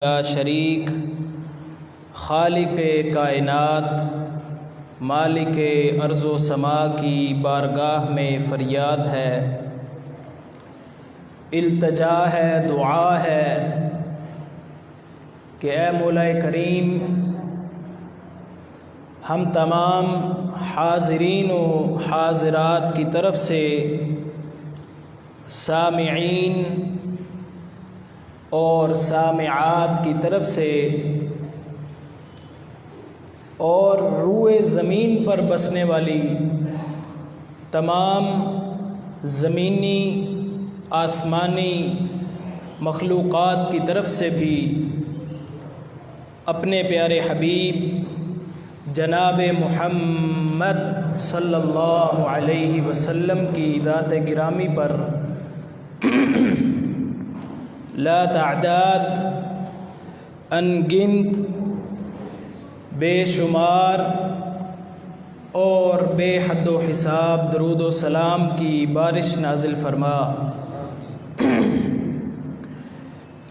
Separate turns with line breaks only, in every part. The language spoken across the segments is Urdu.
لا شریک خالق کائنات مالک ارض و سما کی بارگاہ میں فریاد ہے، التجا ہے، دعا ہے کہ اے مولا کریم ہم تمام حاضرین و حاضرات کی طرف سے سامعین اور سامعات کی طرف سے اور روئے زمین پر بسنے والی تمام زمینی آسمانی مخلوقات کی طرف سے بھی اپنے پیارے حبیب جناب محمد صلی اللہ علیہ وسلم کی ذات گرامی پر لا تعداد انگنت بے شمار اور بے حد و حساب درود و سلام کی بارش نازل فرما۔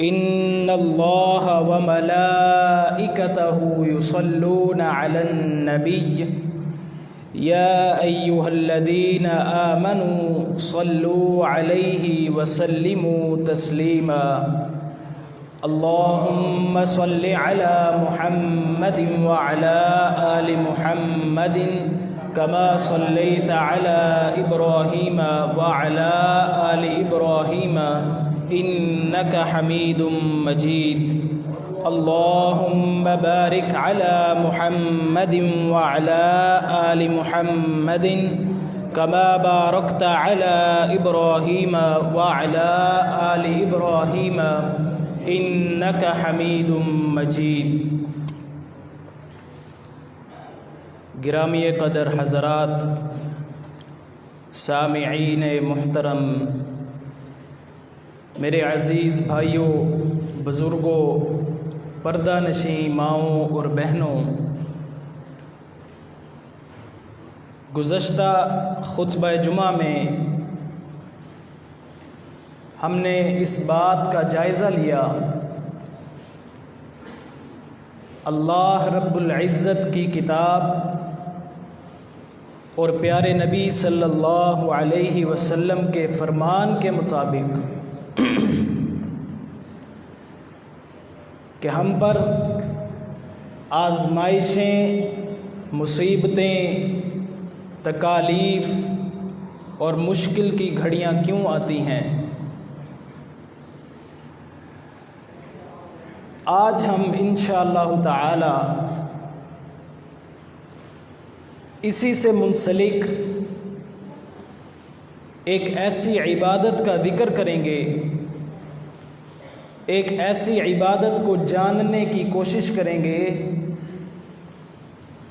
ان اللہ و ملائکتہ یصلون علی النبی یا ایہا الذین آمنوا صلوا علیہ وسلموا تسلیما۔ اللہم صل علی محمد وعلی آل محمد کما صلیت علی ابراہیم وعلی آل ابراہیم انک حمید مجید۔ اللہم بارک علی محمد وعلی آل محمد کما بارکت علی ابراہیم وعلی آل ابراہیم انک حمید مجید۔ گرامی قدر حضرات، سامعین محترم، میرے عزیز بھائیوں، بزرگوں، پردہ نشین ماؤں اور بہنوں، گزشتہ خطبہ جمعہ میں ہم نے اس بات کا جائزہ لیا اللہ رب العزت کی کتاب اور پیارے نبی صلی اللہ علیہ وسلم کے فرمان کے مطابق کہ ہم پر آزمائشیں، مصیبتیں، تکالیف اور مشکل کی گھڑیاں کیوں آتی ہیں۔ آج ہم انشاءاللہ تعالی اسی سے منسلک ایک ایسی عبادت کا ذکر کریں گے، ایک ایسی عبادت کو جاننے کی کوشش کریں گے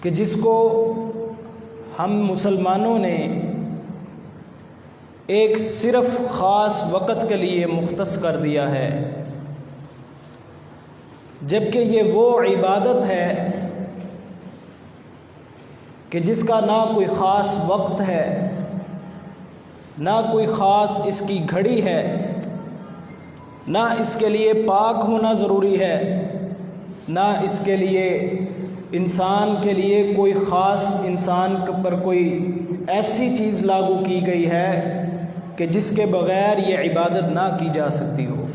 کہ جس کو ہم مسلمانوں نے ایک صرف خاص وقت کے لیے مختص کر دیا ہے، جبکہ یہ وہ عبادت ہے کہ جس کا نہ کوئی خاص وقت ہے، نہ کوئی خاص اس کی گھڑی ہے، نہ اس کے لیے پاک ہونا ضروری ہے، نہ اس کے لیے انسان کے لیے کوئی خاص انسان پر کوئی ایسی چیز لاگو کی گئی ہے کہ جس کے بغیر یہ عبادت نہ کی جا سکتی ہو۔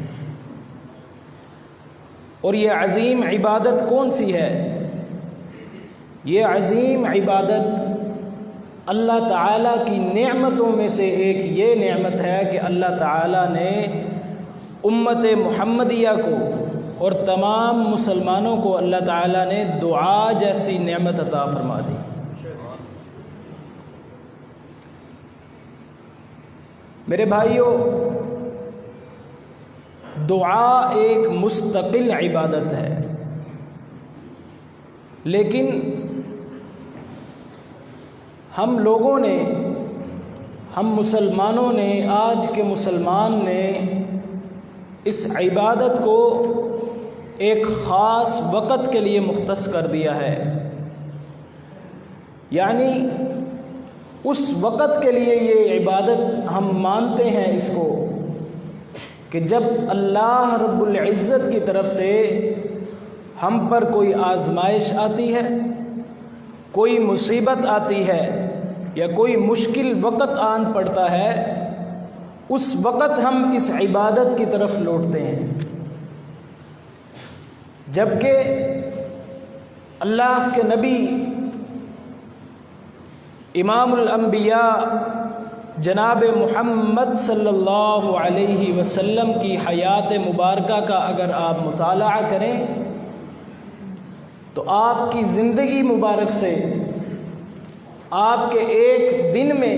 اور یہ عظیم عبادت کون سی ہے؟ یہ عظیم عبادت اللہ تعالیٰ کی نعمتوں میں سے ایک یہ نعمت ہے کہ اللہ تعالیٰ نے امت محمدیہ کو اور تمام مسلمانوں کو اللہ تعالیٰ نے دعا جیسی نعمت عطا فرما دی۔ میرے بھائیوں، دعا ایک مستقل عبادت ہے، لیکن ہم لوگوں نے، ہم مسلمانوں نے، آج کے مسلمان نے اس عبادت کو ایک خاص وقت کے لیے مختص کر دیا ہے، یعنی اس وقت کے لیے یہ عبادت ہم مانتے ہیں اس کو کہ جب اللہ رب العزت کی طرف سے ہم پر کوئی آزمائش آتی ہے، کوئی مصیبت آتی ہے یا کوئی مشکل وقت آن پڑتا ہے، اس وقت ہم اس عبادت کی طرف لوٹتے ہیں، جبکہ اللہ کے نبی امام الانبیاء جناب محمد صلی اللہ علیہ وسلم کی حیات مبارکہ کا اگر آپ مطالعہ کریں تو آپ کی زندگی مبارک سے، آپ کے ایک دن میں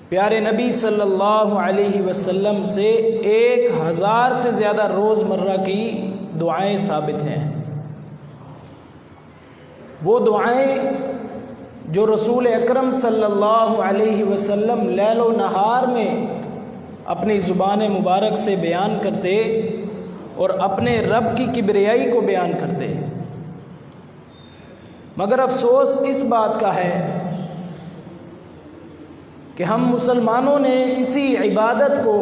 پیارے نبی صلی اللہ علیہ وسلم سے 1000 سے زیادہ روزمرہ کی دعائیں ثابت ہیں۔ وہ دعائیں جو رسول اکرم صلی اللہ علیہ وسلم لیل و نہار میں اپنی زبان مبارک سے بیان کرتے اور اپنے رب کی کبریائی کو بیان کرتے، مگر افسوس اس بات کا ہے کہ ہم مسلمانوں نے اسی عبادت کو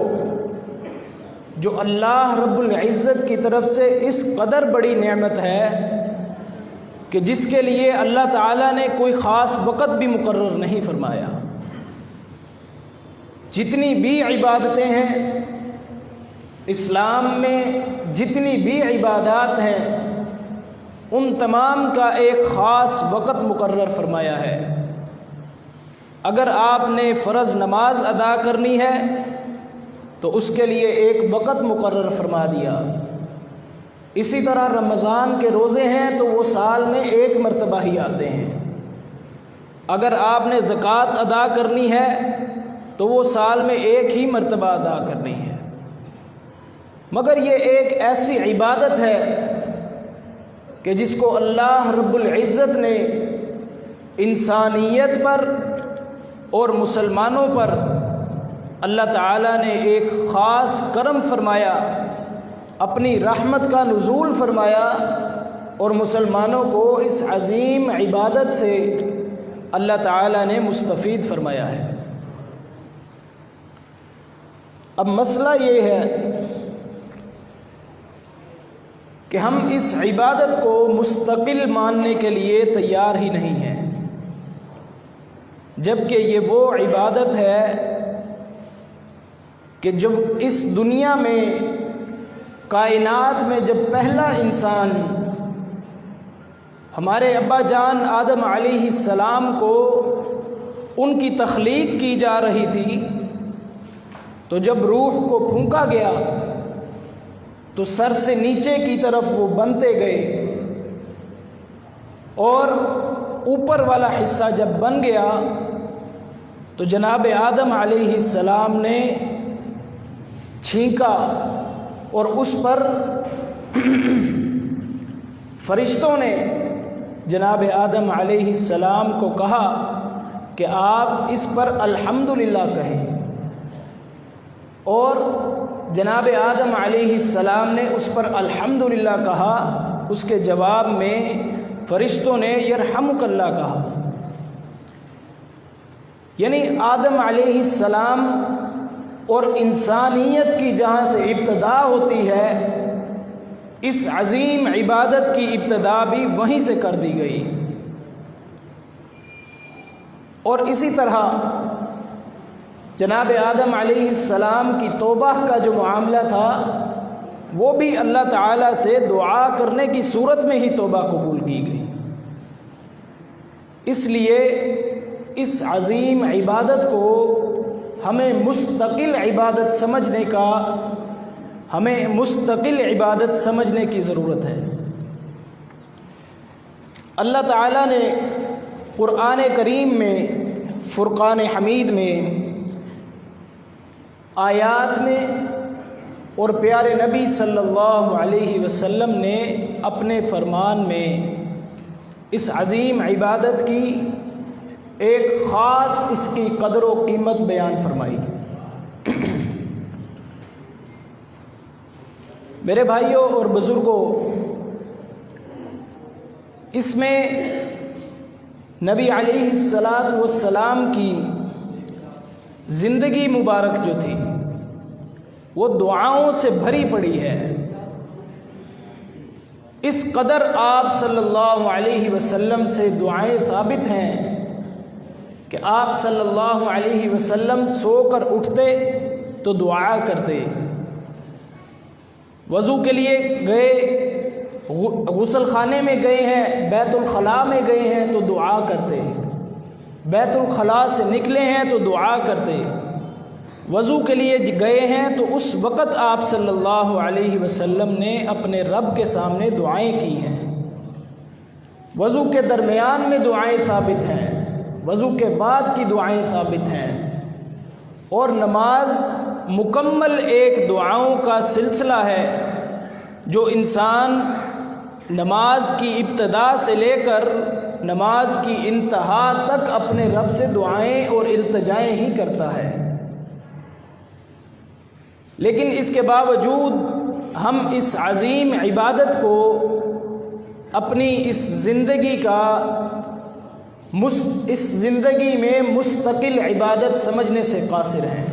جو اللہ رب العزت کی طرف سے اس قدر بڑی نعمت ہے کہ جس کے لیے اللہ تعالیٰ نے کوئی خاص وقت بھی مقرر نہیں فرمایا، جتنی بھی عبادتیں ہیں اسلام میں، جتنی بھی عبادات ہیں، ان تمام کا ایک خاص وقت مقرر فرمایا ہے۔ اگر آپ نے فرض نماز ادا کرنی ہے تو اس کے لیے ایک وقت مقرر فرما دیا۔ اسی طرح رمضان کے روزے ہیں تو وہ سال میں ایک مرتبہ ہی آتے ہیں۔ اگر آپ نے زکوٰۃ ادا کرنی ہے تو وہ سال میں ایک ہی مرتبہ ادا کرنی ہے، مگر یہ ایک ایسی عبادت ہے کہ جس کو اللہ رب العزت نے انسانیت پر اور مسلمانوں پر اللہ تعالیٰ نے ایک خاص کرم فرمایا، اپنی رحمت کا نزول فرمایا اور مسلمانوں کو اس عظیم عبادت سے اللہ تعالیٰ نے مستفید فرمایا ہے۔ اب مسئلہ یہ ہے کہ ہم اس عبادت کو مستقل ماننے کے لیے تیار ہی نہیں ہیں، جبکہ یہ وہ عبادت ہے کہ جب اس دنیا میں، کائنات میں جب پہلا انسان ہمارے ابا جان آدم علیہ السلام کو ان کی تخلیق کی جا رہی تھی، تو جب روح کو پھونکا گیا تو سر سے نیچے کی طرف وہ بنتے گئے، اور اوپر والا حصہ جب بن گیا تو جناب آدم علیہ السلام نے چھینکا اور اس پر فرشتوں نے جناب آدم علیہ السلام کو کہا کہ آپ اس پر الحمدللہ کہیں، اور جناب آدم علیہ السلام نے اس پر الحمدللہ کہا۔ اس کے جواب میں فرشتوں نے یرحمک اللہ کہا، یعنی آدم علیہ السلام اور انسانیت کی جہاں سے ابتدا ہوتی ہے، اس عظیم عبادت کی ابتدا بھی وہیں سے کر دی گئی۔ اور اسی طرح جناب آدم علیہ السلام کی توبہ کا جو معاملہ تھا وہ بھی اللہ تعالیٰ سے دعا کرنے کی صورت میں ہی توبہ قبول کی گئی۔ اس لیے اس عظیم عبادت کو ہمیں مستقل عبادت سمجھنے کی ضرورت ہے۔ اللہ تعالیٰ نے قرآن کریم میں، فرقان حمید میں، آیات میں، اور پیارے نبی صلی اللہ علیہ وسلم نے اپنے فرمان میں اس عظیم عبادت کی ایک خاص اس کی قدر و قیمت بیان فرمائی۔ میرے بھائیوں اور بزرگوں، اس میں نبی علیہ السلام کی زندگی مبارک جو تھی وہ دعاؤں سے بھری پڑی ہے۔ اس قدر آپ صلی اللہ علیہ وسلم سے دعائیں ثابت ہیں کہ آپ صلی اللہ علیہ وسلم سو کر اٹھتے تو دعا کرتے، وضو کے لیے گئے، غسل خانے میں گئے ہیں، بیت الخلاء میں گئے ہیں تو دعا کرتے، بیت الخلاء سے نکلے ہیں تو دعا کرتے، وضو کے لیے گئے ہیں تو اس وقت آپ صلی اللہ علیہ وسلم نے اپنے رب کے سامنے دعائیں کی ہیں۔ وضو کے درمیان میں دعائیں ثابت ہیں، وضو کے بعد کی دعائیں ثابت ہیں، اور نماز مکمل ایک دعاؤں کا سلسلہ ہے جو انسان نماز کی ابتدا سے لے کر نماز کی انتہا تک اپنے رب سے دعائیں اور التجائیں ہی کرتا ہے۔ لیکن اس کے باوجود ہم اس عظیم عبادت کو اپنی اس زندگی میں مستقل عبادت سمجھنے سے قاصر ہیں۔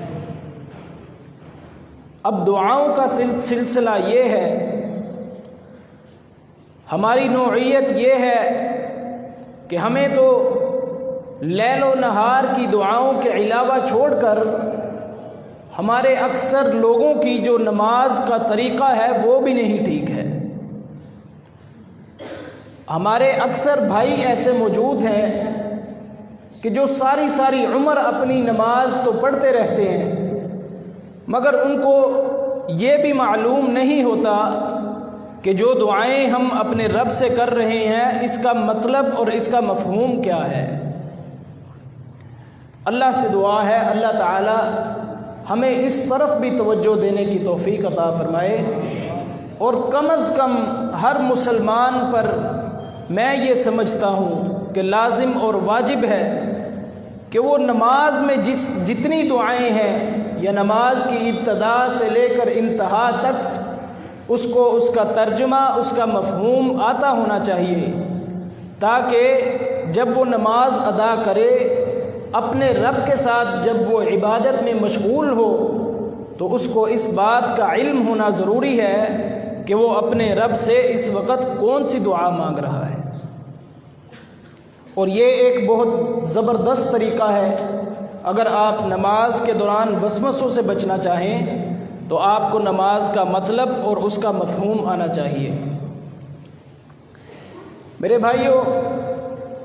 اب دعاؤں کا سلسلہ یہ ہے، ہماری نوعیت یہ ہے کہ ہمیں تو لیل و نہار کی دعاؤں کے علاوہ چھوڑ کر ہمارے اکثر لوگوں کی جو نماز کا طریقہ ہے وہ بھی نہیں ٹھیک ہے۔ ہمارے اکثر بھائی ایسے موجود ہیں کہ جو ساری عمر اپنی نماز تو پڑھتے رہتے ہیں، مگر ان کو یہ بھی معلوم نہیں ہوتا کہ جو دعائیں ہم اپنے رب سے کر رہے ہیں اس کا مطلب اور اس کا مفہوم کیا ہے۔ اللہ سے دعا ہے اللہ تعالی ہمیں اس طرف بھی توجہ دینے کی توفیق عطا فرمائے، اور کم از کم ہر مسلمان پر میں یہ سمجھتا ہوں کہ لازم اور واجب ہے کہ وہ نماز میں جتنی دعائیں ہیں یا نماز کی ابتدا سے لے کر انتہا تک اس کو اس کا ترجمہ، اس کا مفہوم آتا ہونا چاہیے، تاکہ جب وہ نماز ادا کرے اپنے رب کے ساتھ جب وہ عبادت میں مشغول ہو تو اس کو اس بات کا علم ہونا ضروری ہے کہ وہ اپنے رب سے اس وقت کون سی دعا مانگ رہا ہے۔ اور یہ ایک بہت زبردست طریقہ ہے، اگر آپ نماز کے دوران وسوسوں سے بچنا چاہیں تو آپ کو نماز کا مطلب اور اس کا مفہوم آنا چاہیے۔ میرے بھائیوں،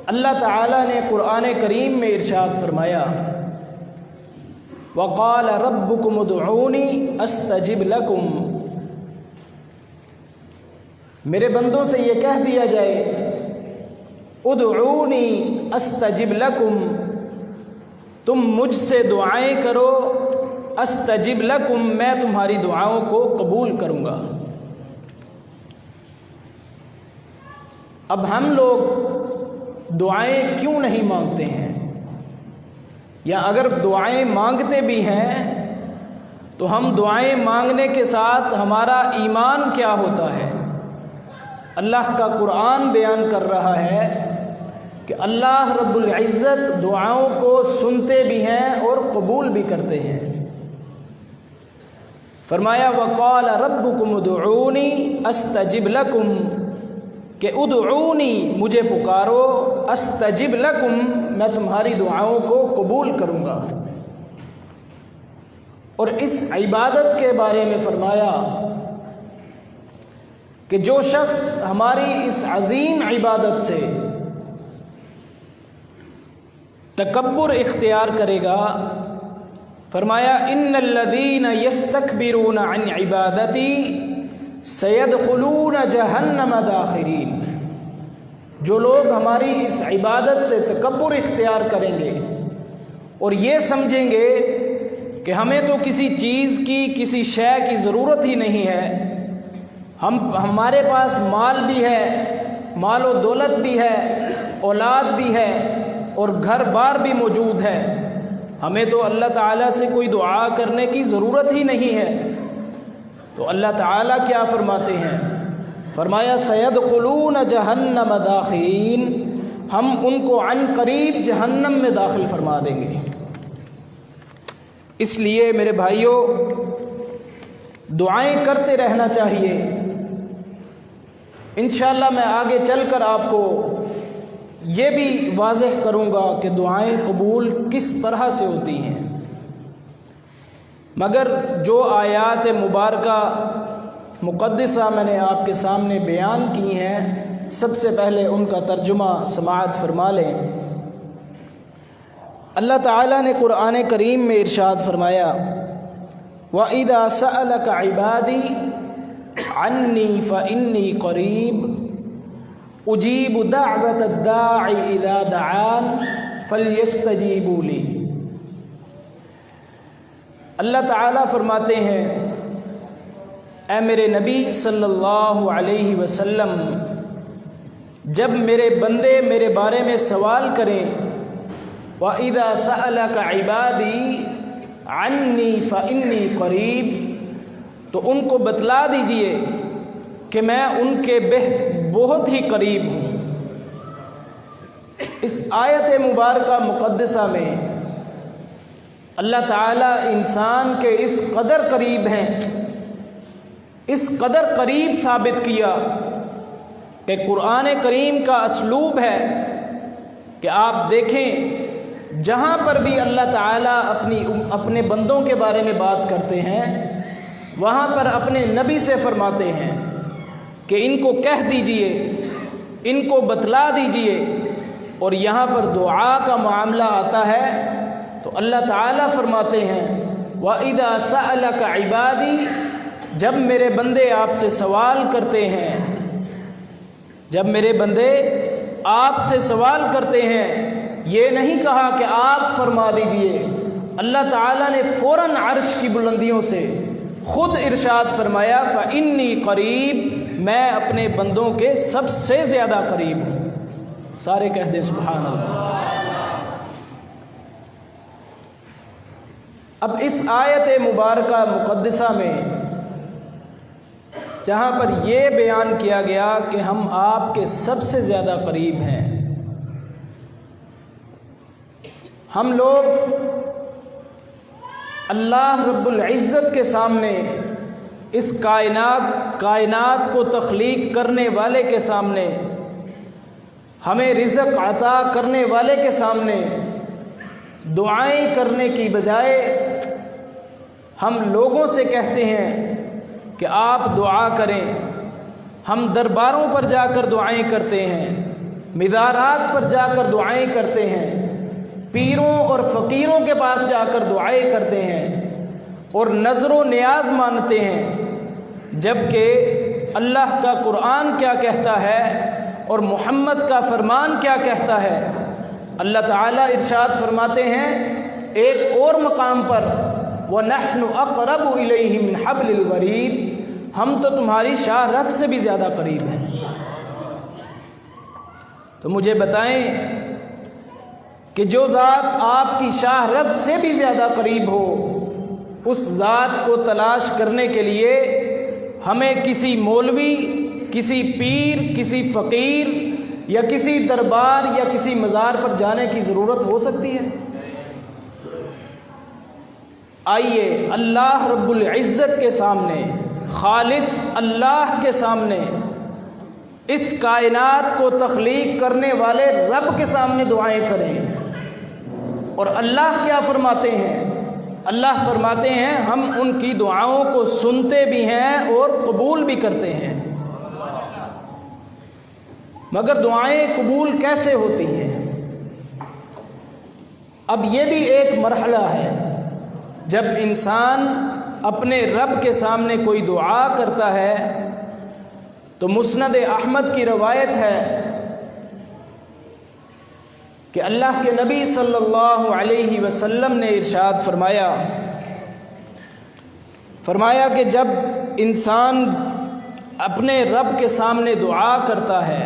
اللہ تعالیٰ نے قرآن کریم میں ارشاد فرمایا، وَقَالَ رَبُّكُمُ ادْعُونِي أَسْتَجِبْ لَكُمْ۔ میرے بندوں سے یہ کہہ دیا جائے، ادعونی استجب لکم، تم مجھ سے دعائیں کرو، استجب لکم، میں تمہاری دعاؤں کو قبول کروں گا۔ اب ہم لوگ دعائیں کیوں نہیں مانگتے ہیں، یا اگر دعائیں مانگتے بھی ہیں تو ہم دعائیں مانگنے کے ساتھ ہمارا ایمان کیا ہوتا ہے؟ اللہ کا قرآن بیان کر رہا ہے کہ اللہ رب العزت دعاؤں کو سنتے بھی ہیں اور قبول بھی کرتے ہیں۔ فرمایا وَقَالَ رَبُّكُمُ ادْعُونِي أَسْتَجِبْ لَكُمْ، کہ ادعونی، مجھے پکارو، استجب لکم، میں تمہاری دعاؤں کو قبول کروں گا۔ اور اس عبادت کے بارے میں فرمایا کہ جو شخص ہماری اس عظیم عبادت سے تکبر اختیار کرے گا، فرمایا ان الذین یستکبرون عن عبادتی سیدخلون جہنم داخرین، جو لوگ ہماری اس عبادت سے تکبر اختیار کریں گے اور یہ سمجھیں گے کہ ہمیں تو کسی چیز کی، کسی شے کی ضرورت ہی نہیں ہے، ہمارے پاس مال بھی ہے، مال و دولت بھی ہے، اولاد بھی ہے اور گھر بار بھی موجود ہے، ہمیں تو اللہ تعالیٰ سے کوئی دعا کرنے کی ضرورت ہی نہیں ہے، تو اللہ تعالیٰ کیا فرماتے ہیں؟ فرمایا سیدخلون جہنم داخرین، ہم ان کو عن قریب جہنم میں داخل فرما دیں گے۔ اس لیے میرے بھائیوں، دعائیں کرتے رہنا چاہیے، انشاءاللہ میں آگے چل کر آپ کو یہ بھی واضح کروں گا کہ دعائیں قبول کس طرح سے ہوتی ہیں، مگر جو آیات مبارکہ مقدسہ میں نے آپ کے سامنے بیان کی ہیں، سب سے پہلے ان کا ترجمہ سماعت فرما لیں۔ اللہ تعالیٰ نے قرآن کریم میں ارشاد فرمایا، وَإِذَا سَأَلَكَ عِبَادِي عَنِّي فَإِنِّي قَرِيبٌ أُجِيبُ دَعْوَةَ الدَّاعِ إِذَا دَعَانِ فَلْيَسْتَجِيبُوا لِي۔ اللہ تعالیٰ فرماتے ہیں، اے میرے نبی صلی اللہ علیہ وسلم، جب میرے بندے میرے بارے میں سوال کریں، وَإِذَا سَأَلَكَ عِبَادِي عَنِّي فَإِنِّي قَرِيبٌ، تو ان کو بتلا دیجئے کہ میں ان کے بہت ہی قریب ہوں۔ اس آیت مبارکہ مقدسہ میں اللہ تعالیٰ انسان کے اس قدر قریب ہیں، اس قدر قریب ثابت کیا کہ قرآن کریم کا اسلوب ہے کہ آپ دیکھیں جہاں پر بھی اللہ تعالیٰ اپنے بندوں کے بارے میں بات کرتے ہیں، وہاں پر اپنے نبی سے فرماتے ہیں کہ ان کو کہہ دیجئے، ان کو بتلا دیجئے، اور یہاں پر دعا کا معاملہ آتا ہے تو اللہ تعالیٰ فرماتے ہیں، وَإِذَا سَأَلَكَ عِبَادِي، جب میرے بندے آپ سے سوال کرتے ہیں، جب میرے بندے آپ سے سوال کرتے ہیں، یہ نہیں کہا کہ آپ فرما دیجئے، اللہ تعالیٰ نے فوراً عرش کی بلندیوں سے خود ارشاد فرمایا، فَإِنِّي قَرِيب، میں اپنے بندوں کے سب سے زیادہ قریب ہوں۔ سارے کہہ دیں سبحان اللہ۔ اب اس آیت مبارکہ مقدسہ میں جہاں پر یہ بیان کیا گیا کہ ہم آپ کے سب سے زیادہ قریب ہیں، ہم لوگ اللہ رب العزت کے سامنے، اس کائنات کو تخلیق کرنے والے کے سامنے، ہمیں رزق عطا کرنے والے کے سامنے دعائیں کرنے کی بجائے ہم لوگوں سے کہتے ہیں کہ آپ دعا کریں۔ ہم درباروں پر جا کر دعائیں کرتے ہیں، مزارات پر جا کر دعائیں کرتے ہیں، پیروں اور فقیروں کے پاس جا کر دعائیں کرتے ہیں اور نظر و نیاز مانتے ہیں، جبکہ اللہ کا قرآن کیا کہتا ہے اور محمد کا فرمان کیا کہتا ہے۔ اللہ تعالیٰ ارشاد فرماتے ہیں ایک اور مقام پر، وَنَحْنُ أَقْرَبُ إِلَيْهِ مِنْ حَبْلِ الْوَرِيدِ، ہم تو تمہاری شاہ رگ سے بھی زیادہ قریب ہیں۔ تو مجھے بتائیں کہ جو ذات آپ کی شاہ رگ سے بھی زیادہ قریب ہو، اس ذات کو تلاش کرنے کے لیے ہمیں کسی مولوی، کسی پیر، کسی فقیر یا کسی دربار یا کسی مزار پر جانے کی ضرورت ہو سکتی ہے؟ آئیے اللہ رب العزت کے سامنے، خالص اللہ کے سامنے، اس کائنات کو تخلیق کرنے والے رب کے سامنے دعائیں کریں۔ اور اللہ کیا فرماتے ہیں؟ اللہ فرماتے ہیں ہم ان کی دعاؤں کو سنتے بھی ہیں اور قبول بھی کرتے ہیں۔ مگر دعائیں قبول کیسے ہوتی ہیں؟ اب یہ بھی ایک مرحلہ ہے، جب انسان اپنے رب کے سامنے کوئی دعا کرتا ہے تو مسند احمد کی روایت ہے کہ اللہ کے نبی صلی اللہ علیہ وسلم نے ارشاد فرمایا کہ جب انسان اپنے رب کے سامنے دعا کرتا ہے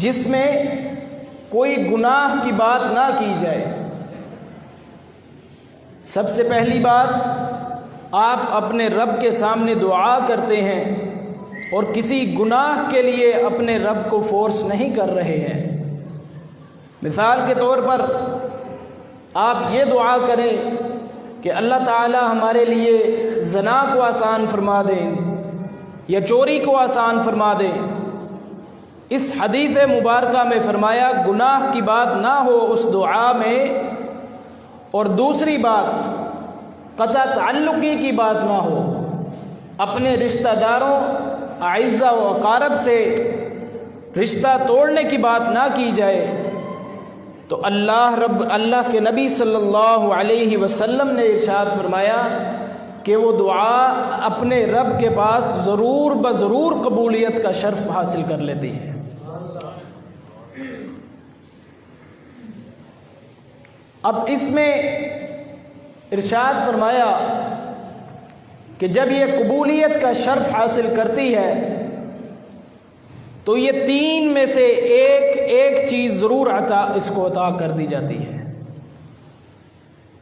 جس میں کوئی گناہ کی بات نہ کی جائے، سب سے پہلی بات آپ اپنے رب کے سامنے دعا کرتے ہیں اور کسی گناہ کے لیے اپنے رب کو فورس نہیں کر رہے ہیں۔ مثال کے طور پر آپ یہ دعا کریں کہ اللہ تعالی ہمارے لیے زنا کو آسان فرما دیں، یا چوری کو آسان فرما دے۔ اس حدیث مبارکہ میں فرمایا گناہ کی بات نہ ہو اس دعا میں، اور دوسری بات قطع تعلقی کی بات نہ ہو، اپنے رشتہ داروں اعزہ و اقارب سے رشتہ توڑنے کی بات نہ کی جائے، تو اللہ کے نبی صلی اللہ علیہ وسلم نے ارشاد فرمایا کہ وہ دعا اپنے رب کے پاس ضرور بضرور قبولیت کا شرف حاصل کر لیتی ہے۔ اب اس میں ارشاد فرمایا کہ جب یہ قبولیت کا شرف حاصل کرتی ہے تو یہ تین میں سے ایک چیز ضرور اس کو عطا کر دی جاتی ہے۔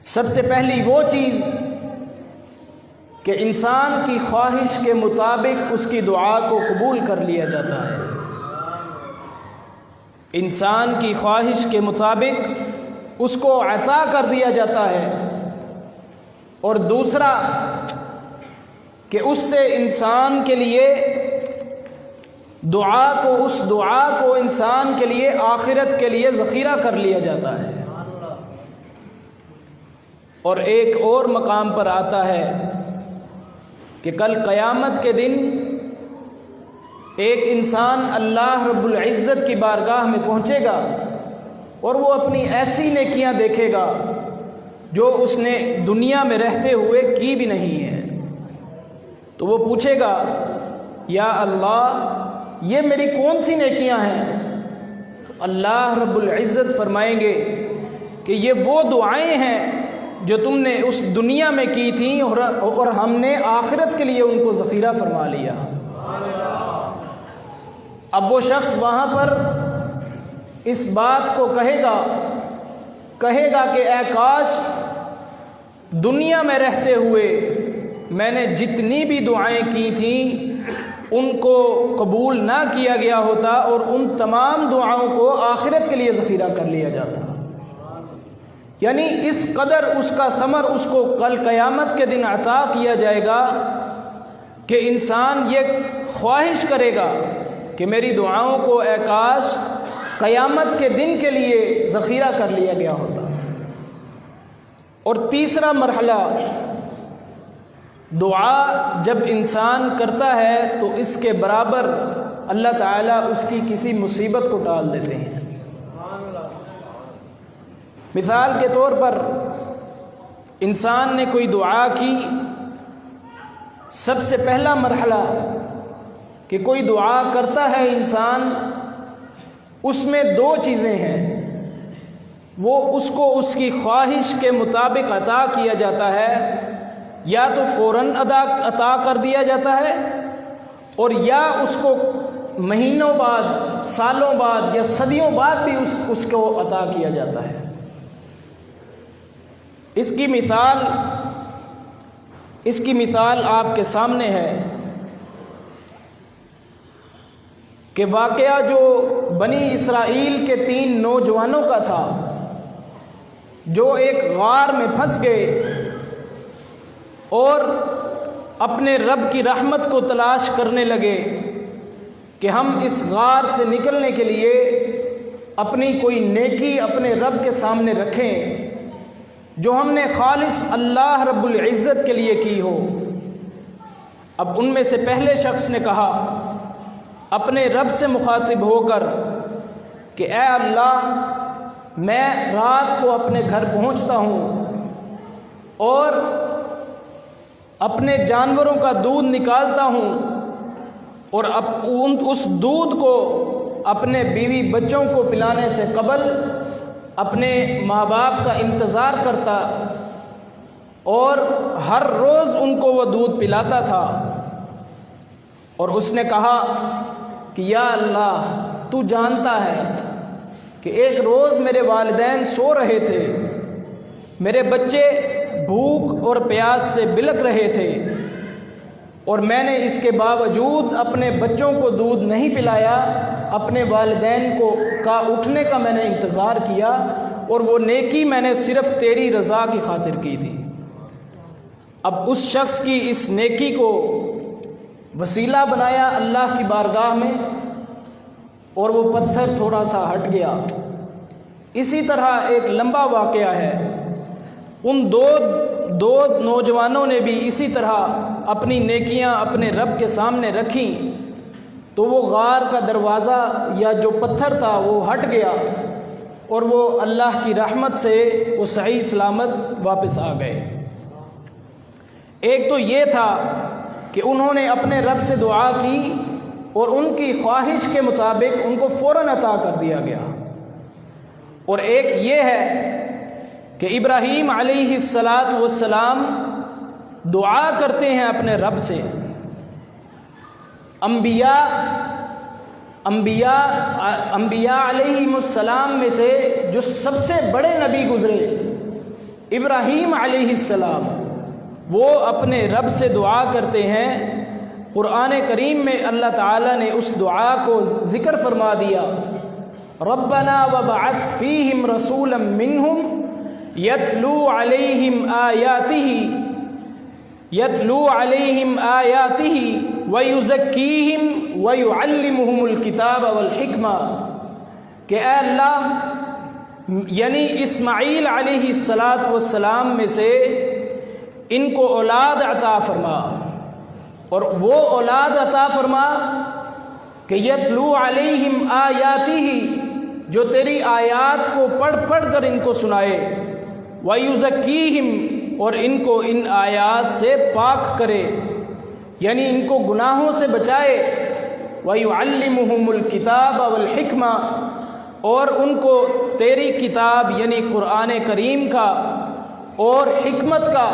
سب سے پہلی وہ چیز کہ انسان کی خواہش کے مطابق اس کی دعا کو قبول کر لیا جاتا ہے۔ انسان کی خواہش کے مطابق اس کو عطا کر دیا جاتا ہے، اور دوسرا کہ اس سے انسان کے لیے اس دعا کو انسان کے لیے آخرت کے لیے ذخیرہ کر لیا جاتا ہے۔ اور ایک اور مقام پر آتا ہے کہ کل قیامت کے دن ایک انسان اللہ رب العزت کی بارگاہ میں پہنچے گا اور وہ اپنی ایسی نیکیاں دیکھے گا جو اس نے دنیا میں رہتے ہوئے کی بھی نہیں ہے، تو وہ پوچھے گا یا اللہ یہ میری کون سی نیکیاں ہیں؟ تو اللہ رب العزت فرمائیں گے کہ یہ وہ دعائیں ہیں جو تم نے اس دنیا میں کی تھیں اور ہم نے آخرت کے لیے ان کو ذخیرہ فرما لیا۔ اب وہ شخص وہاں پر اس بات کو کہے گا کہ اے کاش دنیا میں رہتے ہوئے میں نے جتنی بھی دعائیں کی تھیں ان کو قبول نہ کیا گیا ہوتا اور ان تمام دعاؤں کو آخرت کے لیے ذخیرہ کر لیا جاتا۔ یعنی اس قدر اس کا ثمر اس کو کل قیامت کے دن عطا کیا جائے گا کہ انسان یہ خواہش کرے گا کہ میری دعاؤں کو اے کاش قیامت کے دن کے لیے ذخیرہ کر لیا گیا ہوتا۔ اور تیسرا مرحلہ، دعا جب انسان کرتا ہے تو اس کے برابر اللہ تعالیٰ اس کی کسی مصیبت کو ٹال دیتے ہیں۔ مثال کے طور پر انسان نے کوئی دعا کی، سب سے پہلا مرحلہ کہ کوئی دعا کرتا ہے انسان، اس میں دو چیزیں ہیں، وہ اس کو اس کی خواہش کے مطابق عطا کیا جاتا ہے، یا تو فوراً عطا کر دیا جاتا ہے، اور یا اس کو مہینوں بعد، سالوں بعد یا صدیوں بعد بھی اس کو عطا کیا جاتا ہے۔ اس کی مثال آپ کے سامنے ہے کہ واقعہ جو بنی اسرائیل کے 3 نوجوانوں کا تھا جو ایک غار میں پھنس گئے اور اپنے رب کی رحمت کو تلاش کرنے لگے کہ ہم اس غار سے نکلنے کے لیے اپنی کوئی نیکی اپنے رب کے سامنے رکھیں جو ہم نے خالص اللہ رب العزت کے لیے کی ہو۔ اب ان میں سے پہلے شخص نے کہا اپنے رب سے مخاطب ہو کر کہ اے اللہ، میں رات کو اپنے گھر پہنچتا ہوں اور اپنے جانوروں کا دودھ نکالتا ہوں اور اس دودھ کو اپنے بیوی بچوں کو پلانے سے قبل اپنے ماں باپ کا انتظار کرتا اور ہر روز ان کو وہ دودھ پلاتا تھا۔ اور اس نے کہا کہ یا اللہ، تو جانتا ہے کہ ایک روز میرے والدین سو رہے تھے، میرے بچے بھوک اور پیاس سے بلک رہے تھے، اور میں نے اس کے باوجود اپنے بچوں کو دودھ نہیں پلایا، اپنے والدین کا اٹھنے کا میں نے انتظار کیا، اور وہ نیکی میں نے صرف تیری رضا کی خاطر کی تھی۔ اب اس شخص کی اس نیکی کو وسیلہ بنایا اللہ کی بارگاہ میں اور وہ پتھر تھوڑا سا ہٹ گیا۔ اسی طرح ایک لمبا واقعہ ہے، ان دو نوجوانوں نے بھی اسی طرح اپنی نیکیاں اپنے رب کے سامنے رکھیں تو وہ غار کا دروازہ یا جو پتھر تھا وہ ہٹ گیا اور وہ اللہ کی رحمت سے وہ صحیح سلامت واپس آ گئے۔ ایک تو یہ تھا کہ انہوں نے اپنے رب سے دعا کی اور ان کی خواہش کے مطابق ان کو فوراً عطا کر دیا گیا، اور ایک یہ ہے کہ ابراہیم علیہ السلام دعا کرتے ہیں اپنے رب سے۔ انبیاء علیہ السلام میں سے جو سب سے بڑے نبی گزرے ابراہیم علیہ السلام، وہ اپنے رب سے دعا کرتے ہیں۔ قرآن کریم میں اللہ تعالیٰ نے اس دعا کو ذکر فرما دیا، ربنا وبعث فیہم رسولا منہم یتلو علیہم آیاتہ ویزکیہم ویعلمہم الکتاب والحکمہ، کہ اے اللہ یعنی اسماعیل علیہ السلام میں سے ان کو اولاد عطا فرما، اور وہ اولاد عطا فرما کہ یتلو علیہم آیاتہ، جو تیری آیات کو پڑھ پڑھ کر ان کو سنائے، وَيُزَكِّيهِمْ، اور ان کو ان آیات سے پاک کرے، یعنی ان کو گناہوں سے بچائے، وَيُعَلِّمُهُمُ الْكِتَابَ وَالْحِكْمَةَ، اور ان کو تیری کتاب یعنی قرآن کریم کا اور حکمت کا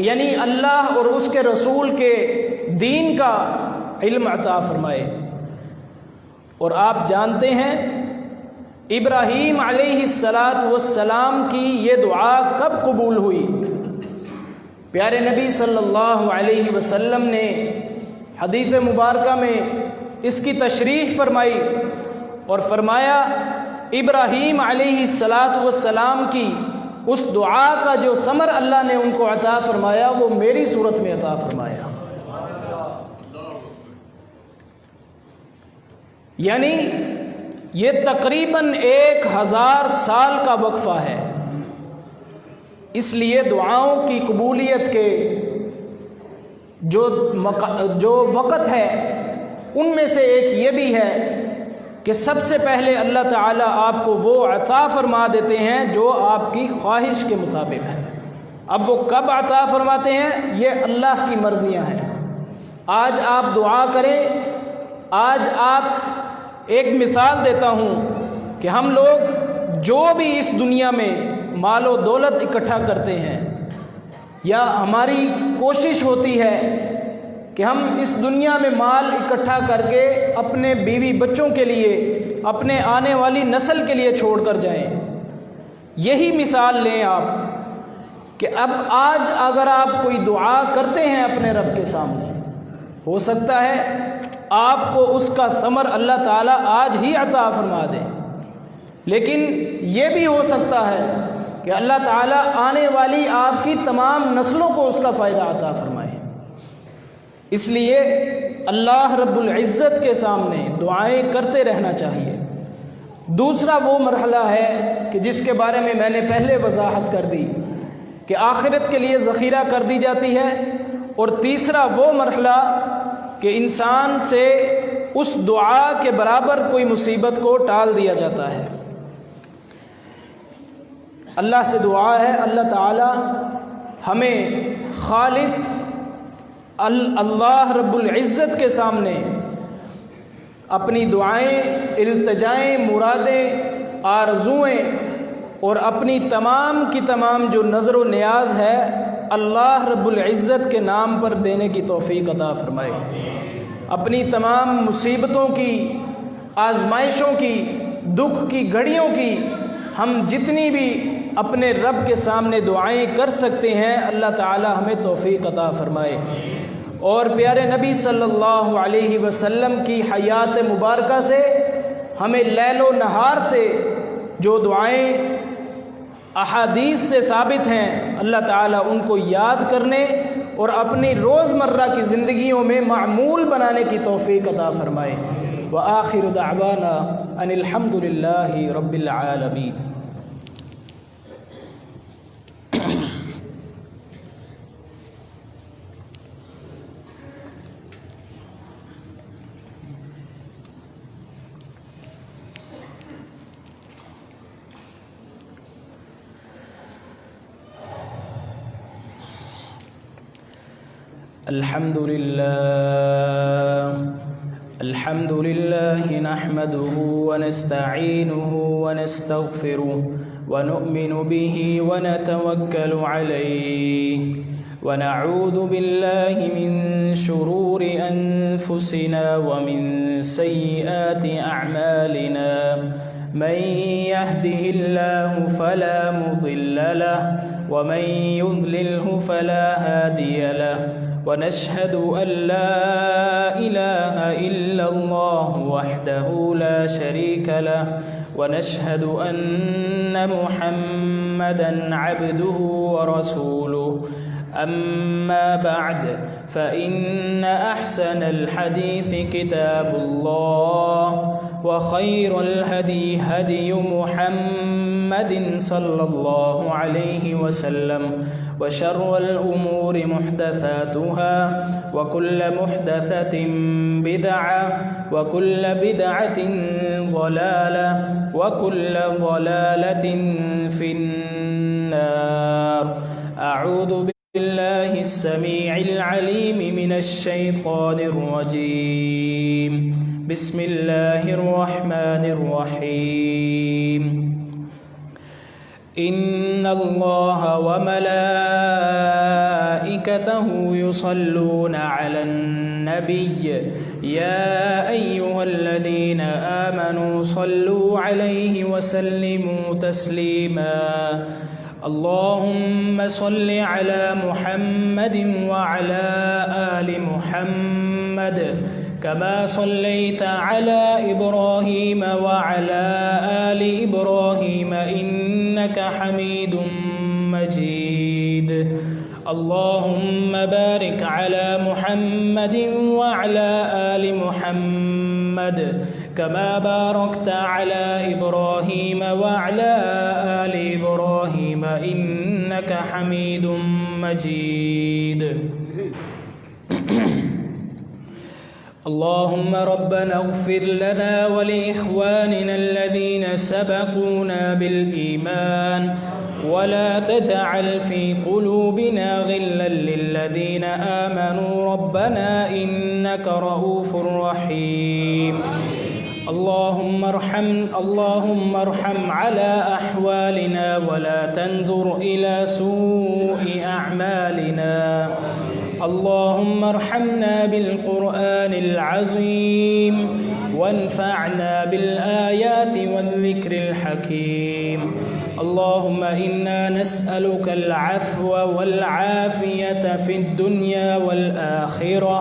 یعنی اللہ اور اس کے رسول کے دین کا علم عطا فرمائے۔ اور آپ جانتے ہیں ابراہیم علیہ السلام کی یہ دعا کب قبول ہوئی؟ پیارے نبی صلی اللہ علیہ وسلم نے حدیث مبارکہ میں اس کی تشریح فرمائی اور فرمایا ابراہیم علیہ السلام کی اس دعا کا جو ثمر اللہ نے ان کو عطا فرمایا وہ میری صورت میں عطا فرمایا۔ یعنی یہ تقریباً 1000 سال کا وقفہ ہے۔ اس لیے دعاؤں کی قبولیت کے جو وقت ہے ان میں سے ایک یہ بھی ہے کہ سب سے پہلے اللہ تعالیٰ آپ کو وہ عطا فرما دیتے ہیں جو آپ کی خواہش کے مطابق ہے۔ اب وہ کب عطا فرماتے ہیں یہ اللہ کی مرضیاں ہیں۔ آج آپ دعا کریں، آج آپ ایک مثال دیتا ہوں کہ ہم لوگ جو بھی اس دنیا میں مال و دولت اکٹھا کرتے ہیں یا ہماری کوشش ہوتی ہے کہ ہم اس دنیا میں مال اکٹھا کر کے اپنے بیوی بچوں کے لیے، اپنے آنے والی نسل کے لیے چھوڑ کر جائیں، یہی مثال لیں آپ کہ اب آج اگر آپ کوئی دعا کرتے ہیں اپنے رب کے سامنے، ہو سکتا ہے آپ کو اس کا ثمر اللہ تعالیٰ آج ہی عطا فرما دے، لیکن یہ بھی ہو سکتا ہے کہ اللہ تعالیٰ آنے والی آپ کی تمام نسلوں کو اس کا فائدہ عطا فرمائے۔ اس لیے اللہ رب العزت کے سامنے دعائیں کرتے رہنا چاہیے۔ دوسرا وہ مرحلہ ہے کہ جس کے بارے میں نے پہلے وضاحت کر دی کہ آخرت کے لیے ذخیرہ کر دی جاتی ہے، اور تیسرا وہ مرحلہ کہ انسان سے اس دعا کے برابر کوئی مصیبت کو ٹال دیا جاتا ہے۔ اللہ سے دعا ہے اللہ تعالی ہمیں خالص اللہ رب العزت کے سامنے اپنی دعائیں، التجائیں، مرادیں، آرزوئیں اور اپنی تمام کی تمام جو نظر و نیاز ہے اللہ رب العزت کے نام پر دینے کی توفیق عطا فرمائے۔ اپنی تمام مصیبتوں کی، آزمائشوں کی، دکھ کی گھڑیوں کی ہم جتنی بھی اپنے رب کے سامنے دعائیں کر سکتے ہیں اللہ تعالی ہمیں توفیق عطا فرمائے۔ اور پیارے نبی صلی اللہ علیہ وسلم کی حیات مبارکہ سے ہمیں لیل و نہار سے جو دعائیں احادیث سے ثابت ہیں اللہ تعالیٰ ان کو یاد کرنے اور اپنی روزمرہ کی زندگیوں میں معمول بنانے کی توفیق عطا فرمائے۔ وآخر دعوانا ان الحمد للہ رب العالمین۔ الحمد لله نحمده ونستعينه ونستغفره ونؤمن به ونتوكل عليه ونعوذ بالله من شرور أنفسنا ومن سيئات أعمالنا من يهده الله فلا مضل له ومن يضلله فلا هادي له ونشهد أن لا إله إلا الله وحده لا شريك له ونشهد أن محمدًا عبده ورسوله أما بعد فإن أحسن الحديث كتاب الله وخير الهدي هدي محمد صلى الله عليه وسلم وشر الأمور محدثاتها وكل محدثة بدعة وكل بدعة ضلالة وكل ضلالة في النار۔ أعوذ بالله السميع العليم من الشيطان الرجيم، بسم الله الرحمن الرحيم۔ إن الله وملائكته يصلون على النبي يا أيها الذين آمنوا صلوا عليه وسلموا تسليما۔ اللهم صل على محمد وعلى آل محمد كما صليت على إبراهيم وعلى آل إبراهيم إنك حميد مجيد۔ اللهم بارك على محمد وعلى آل محمد كما باركت على إبراهيم وعلى آل إبراهيم إنك حميد مجيد۔ اللهم ربنا اغفر لنا ولإخواننا الذين سبقونا بالإيمان ولا تجعل في قلوبنا غلا للذين آمنوا ربنا إنك رؤوف رحيم۔ اللهم ارحم على أحوالنا ولا تنظر إلى سوء أعمالنا۔ اللهم ارحمنا بالقرآن العظيم وانفعنا بالآيات والذكر الحكيم۔ اللهم إنا نسألك العفو والعافية في الدنيا والآخرة۔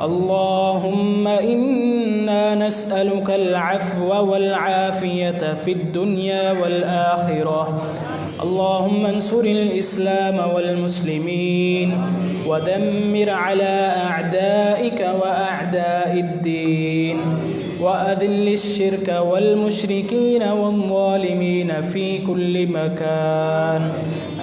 اللهم إنا نسألك العفو والعافية في الدنيا والآخرة۔ اللهم انصر الإسلام والمسلمين ودمر على أعدائك وأعداء الدين وأذل الشرك والمشركين والظالمين في كل مكان۔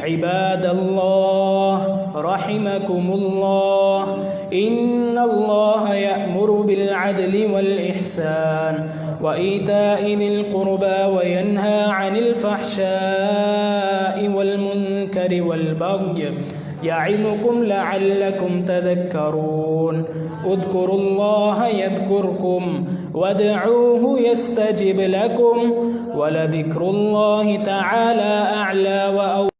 عباد الله رحمكم الله، إن الله يأمر بالعدل والإحسان وإيتاء ذي القربى وينهى عن الفحشاء والمنكر والبغي يعظكم لعلكم تذكرون۔ اذكروا الله يذكركم وادعوه يستجب لكم ولذكر الله تعالى أعلى وأوسع۔